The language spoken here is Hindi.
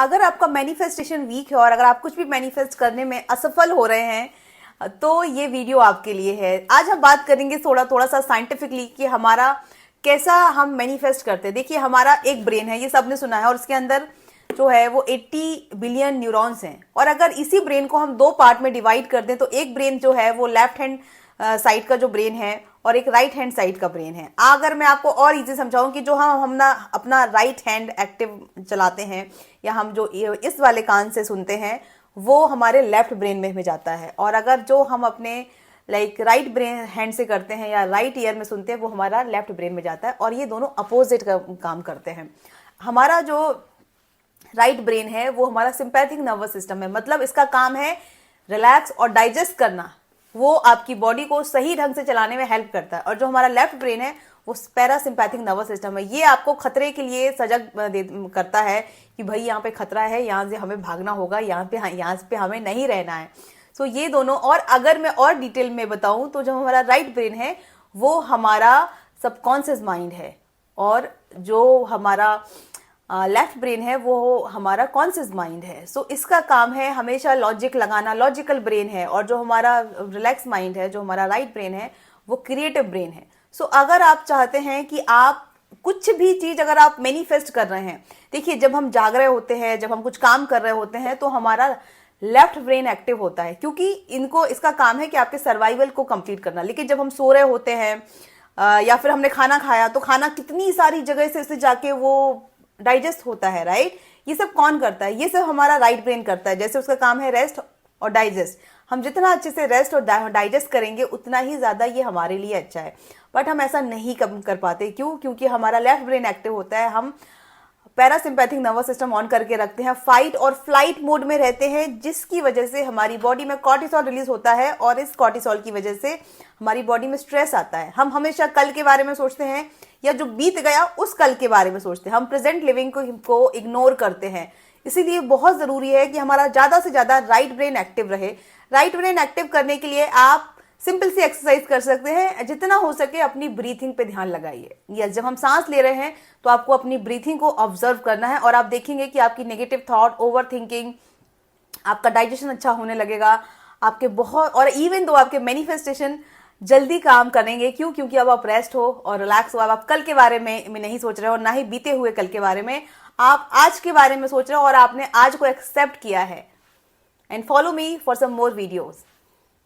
अगर आपका मैनिफेस्टेशन वीक है और अगर आप कुछ भी मैनिफेस्ट करने में असफल हो रहे हैं तो ये वीडियो आपके लिए है। आज हम बात करेंगे थोड़ा सा साइंटिफिकली कि हमारा कैसा हम मैनिफेस्ट करते हैं। देखिए, हमारा एक ब्रेन है, ये सबने सुना है, और उसके अंदर जो है वो 80 बिलियन न्यूरॉन्स हैं। और अगर इसी ब्रेन को हम दो पार्ट में डिवाइड कर दें तो एक ब्रेन जो है वो लेफ्ट हैंड साइड का जो ब्रेन है और एक राइट हैंड साइड का ब्रेन है। अगर मैं आपको और इजी समझाऊं कि जो हम ना अपना राइट हैंड एक्टिव चलाते हैं या हम जो इस वाले कान से सुनते हैं वो हमारे लेफ्ट ब्रेन में जाता है, और अगर जो हम अपने राइट ब्रेन हैंड से करते हैं या राइट ईयर में सुनते हैं वो हमारा लेफ्ट ब्रेन में जाता है, और ये दोनों अपोजिट का काम करते हैं। हमारा जो राइट ब्रेन है वो हमारा सिंपैथिक नर्वस सिस्टम है, मतलब इसका काम है रिलैक्स और डाइजेस्ट करना, वो आपकी बॉडी को सही ढंग से चलाने में हेल्प करता है। और जो हमारा लेफ्ट ब्रेन है वो पैरासिम्पैथिक नर्वस सिस्टम है, ये आपको खतरे के लिए सजग करता है कि भाई यहाँ पे खतरा है, यहाँ से हमें भागना होगा, यहाँ पे हमें नहीं रहना है। सो ये दोनों, और अगर मैं और डिटेल में बताऊं तो जो हमारा राइट ब्रेन है वो हमारा सबकॉन्शियस माइंड है, और जो हमारा लेफ्ट ब्रेन है वो हमारा कॉन्शियस माइंड है। सो इसका काम है हमेशा लॉजिक लगाना, लॉजिकल ब्रेन है। और जो हमारा रिलैक्स माइंड है, जो हमारा राइट ब्रेन है, वो क्रिएटिव ब्रेन है। सो अगर आप चाहते हैं कि आप कुछ भी चीज अगर आप मैनिफेस्ट कर रहे हैं, देखिए जब हम जाग रहे होते हैं, जब हम कुछ काम कर रहे होते हैं तो हमारा लेफ्ट ब्रेन एक्टिव होता है, क्योंकि इसका काम है कि आपके सर्वाइवल को कंप्लीट करना। लेकिन जब हम सो रहे होते हैं या फिर हमने खाना खाया तो खाना कितनी सारी जगह से उसे जाके वो डाइजेस्ट होता है, राइट। ये सब कौन करता है? ये सब हमारा राइट ब्रेन करता है। जैसे उसका काम है रेस्ट और डाइजेस्ट, हम जितना अच्छे से रेस्ट और डाइजेस्ट करेंगे उतना ही ज्यादा ये हमारे लिए अच्छा है। बट हम ऐसा नहीं कर पाते, क्यों? क्योंकि हमारा लेफ्ट ब्रेन एक्टिव होता है, हम पैरासिम्पैथिक नर्वस सिस्टम ऑन करके रखते हैं, फाइट और फ्लाइट मोड में रहते हैं, जिसकी वजह से हमारी बॉडी में कॉर्टिसोल रिलीज होता है, और इस कॉर्टिसोल की वजह से हमारी बॉडी में स्ट्रेस आता है। हम हमेशा कल के बारे में सोचते हैं या जो बीत गया उस कल के बारे में सोचते हैं, हम प्रेजेंट लिविंग को इग्नोर करते हैं। इसीलिए बहुत जरूरी है कि हमारा ज्यादा से ज्यादा राइट ब्रेन एक्टिव रहे। राइट ब्रेन एक्टिव करने के लिए आप सिंपल सी एक्सरसाइज कर सकते हैं, जितना हो सके अपनी ब्रीथिंग पे ध्यान लगाइए। यस, जब हम सांस ले रहे हैं तो आपको अपनी ब्रीथिंग को ऑब्जर्व करना है, और आप देखेंगे कि आपकी नेगेटिव थॉट, ओवर थिंकिंग, आपका डाइजेशन अच्छा होने लगेगा, आपके बहुत, और इवन दो आपके मैनिफेस्टेशन जल्दी काम करेंगे। क्यों? क्योंकि अब आप रेस्ट हो और रिलैक्स हो, अब आप कल के बारे में नहीं सोच रहे हो, और ना ही बीते हुए कल के बारे में, आप आज के बारे में सोच रहे हो, और आपने आज को एक्सेप्ट किया है। And follow me for some more videos.